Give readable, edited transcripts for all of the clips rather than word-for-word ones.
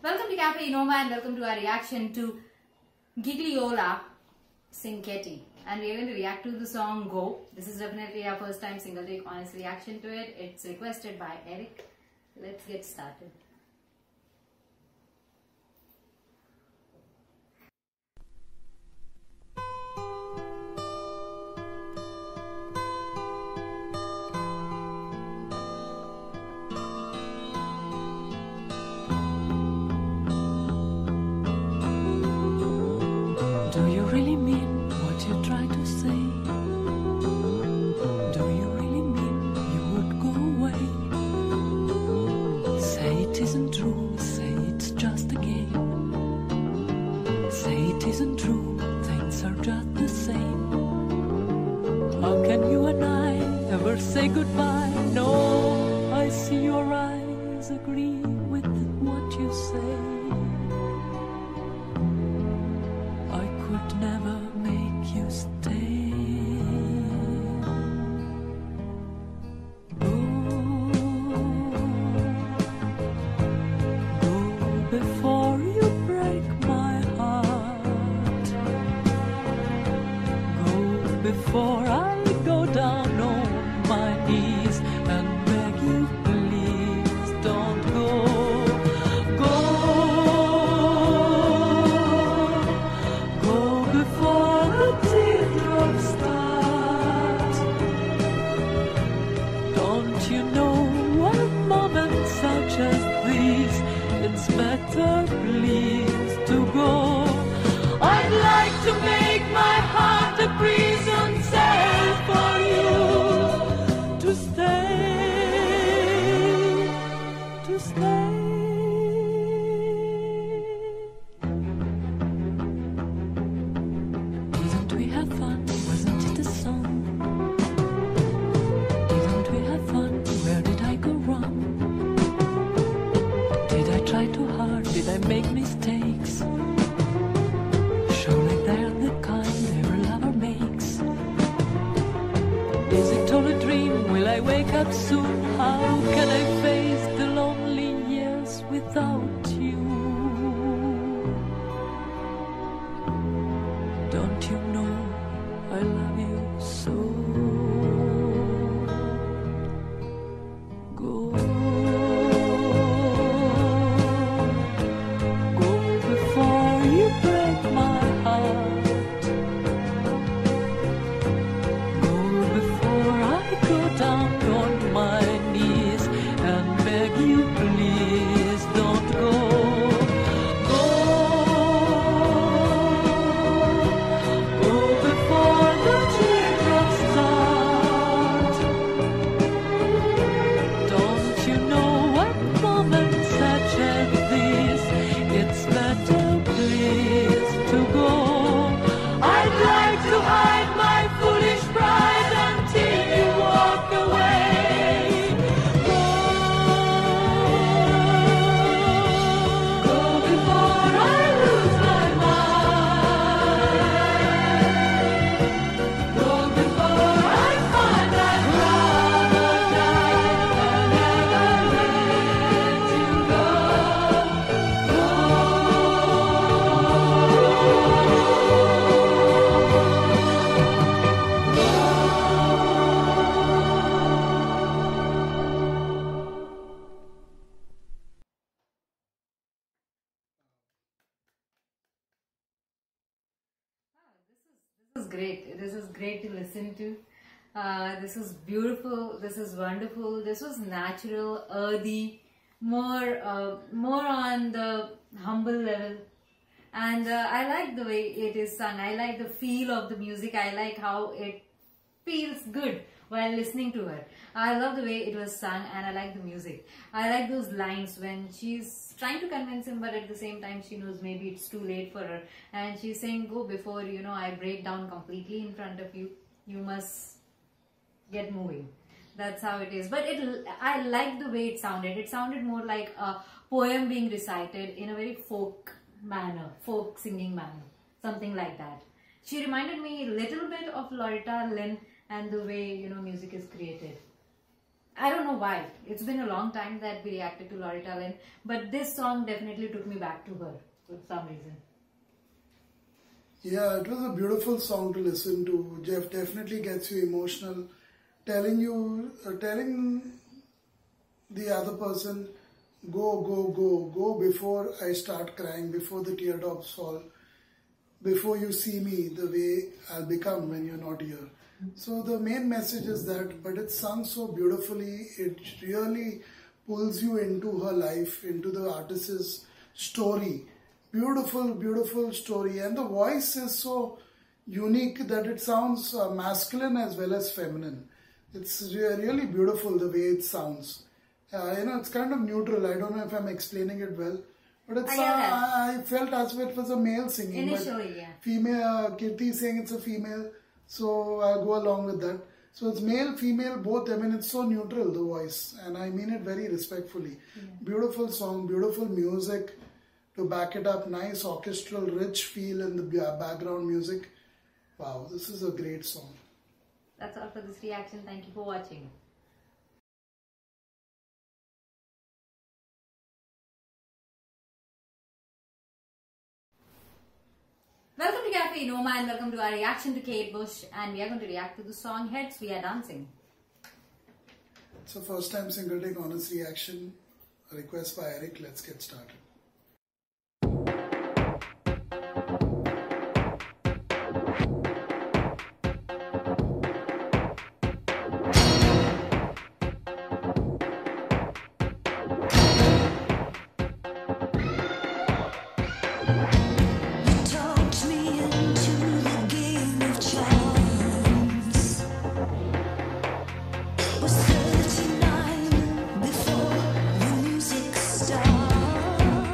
Welcome to Cafe Enoma and welcome to our reaction to Gigliola Cinquetti. And we are going to react to the song Go. This is definitely our first time single take honest reaction to it. It's requested by Eric. Let's get started. Do you really mean what you try to say? Do you really mean you would go away? Say it isn't true, say it's just a game. Say it isn't true, things are just the same. How can you and I ever say goodbye? No, I see your eyes agree with what you say. I could never make you stay. Go, go before you break my heart. Go before I go down on my knees and beg you, please don't go. Before the teardrops start, don't you know at moments such as these it's better please to go. I'd like to make my heart a prison cell for you to stay. Didn't we have fun? Wasn't it a song? Didn't we have fun? Where did I go wrong? Did I try too hard? Did I make mistakes? Surely they're the kind every lover makes. Is it all a dream? Will I wake up soon? How can I face the lonely years without you? Don't you know I love you so? Go, go before you break my heart. Go before I go down on my knees and beg you, please don't go. This is great. This is great to listen to. This is beautiful. This is wonderful. This was natural, earthy, more on the humble level. And I like the way it is sung. I like the feel of the music. I like how it feels good while listening to her. I love the way it was sung and I like the music. I like those lines when she's trying to convince him, but at the same time she knows maybe it's too late for her. And she's saying, go before, I break down completely in front of you. You must get moving. That's how it is. But I like the way it sounded. It sounded more like a poem being recited in a very folk manner, folk singing manner, something like that. She reminded me a little bit of Loretta Lynn and the way, music is created. I don't know why. It's been a long time that we reacted to Loretta Lynn, but this song definitely took me back to her for some reason. Yeah, it was a beautiful song to listen to. Jeff definitely gets you emotional, telling the other person, go, go, go, go before I start crying, before the teardrops fall, before you see me the way I'll become when you're not here. So the main message is that, but it's sung so beautifully, it really pulls you into her life, into the artist's story. Beautiful, beautiful story. And the voice is so unique that it sounds masculine as well as feminine. It's really beautiful the way it sounds. It's kind of neutral. I don't know if I'm explaining it well. But it's, I felt as if it was a male singing. Initially, but yeah. Female, Kirti is saying it's a female. So I'll go along with that. So it's male, female, both. I mean, it's so neutral, the voice. And I mean it very respectfully. Yeah. Beautiful song, beautiful music to back it up. Nice orchestral, rich feel in the background music. Wow, this is a great song. That's all for this reaction. Thank you for watching. Welcome to Cafe Noma and welcome to our reaction to Kate Bush, and we are going to react to the song Heads We Are Dancing. It's a first time single take honest reaction. A request by Eric. Let's get started. Was 39 before the music started.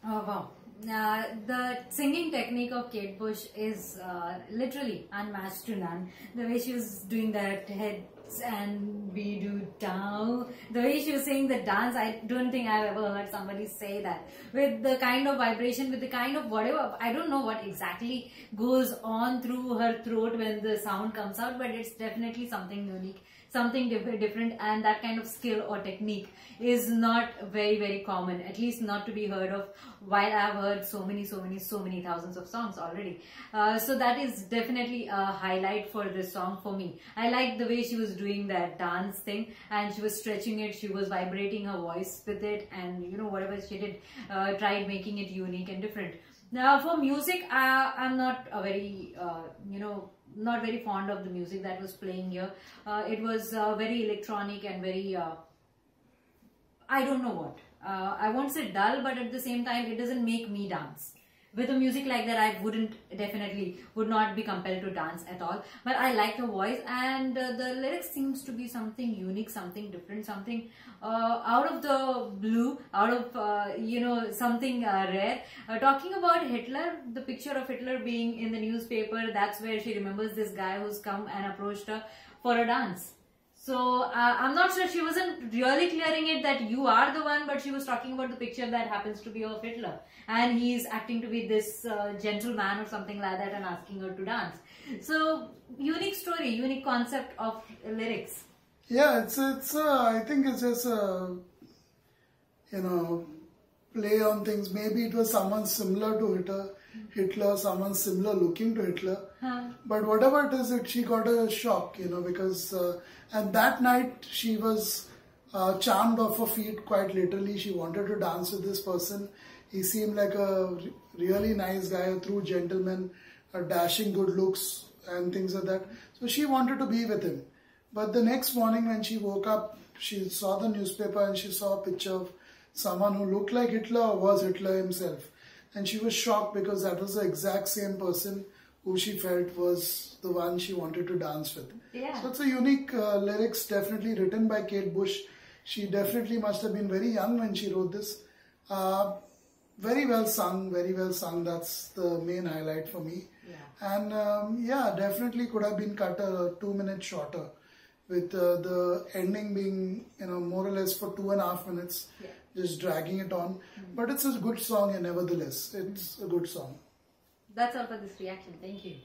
Oh wow. The singing technique of Kate Bush is literally unmatched to none. The way she was doing that heads and we do down, the way she was saying the dance, I don't think I've ever heard somebody say that. With the kind of vibration, with the kind of whatever, I don't know what exactly goes on through her throat when the sound comes out, but it's definitely something unique, something different, and that kind of skill or technique is not very common, at least not to be heard of, while I've heard so many thousands of songs already. So that is definitely a highlight for this song for me. I liked the way she was doing that dance thing, and she was stretching it, she was vibrating her voice with it, and you know, whatever she did, tried making it unique and different. Now for music, I'm not a very not very fond of the music that was playing here. It was very electronic and very I don't know what. I won't say dull, but at the same time, it doesn't make me dance. With a music like that, I would not be compelled to dance at all. But I like her voice, and the lyrics seems to be something unique, something different, something out of the blue, out of something rare. Talking about Hitler, the picture of Hitler being in the newspaper, that's where she remembers this guy who's come and approached her for a dance. So I'm not sure, she wasn't really clearing it that you are the one, but she was talking about the picture that happens to be of Hitler, and he's acting to be this gentleman or something like that and asking her to dance. So unique story, unique concept of lyrics. Yeah, it's I think it's just a play on things. Maybe it was someone similar to Hitler, someone similar looking to Hitler. But whatever it is, she got a shock, because and that night she was charmed off her feet, quite literally. She wanted to dance with this person. He seemed like a really nice guy, a true gentleman, a dashing good looks and things like that. So she wanted to be with him. But the next morning when she woke up, she saw the newspaper and she saw a picture of someone who looked like Hitler or was Hitler himself. And she was shocked because that was the exact same person who she felt was the one she wanted to dance with. Yeah. So it's a unique lyrics, definitely written by Kate Bush. She definitely must have been very young when she wrote this. Very well sung, very well sung. That's the main highlight for me. Yeah. And definitely could have been cut 2 minutes shorter, with the ending being more or less for 2.5 minutes. Yeah. Just dragging it on. But it's a good song, and nevertheless, it's a good song. That's all for this reaction. Thank you.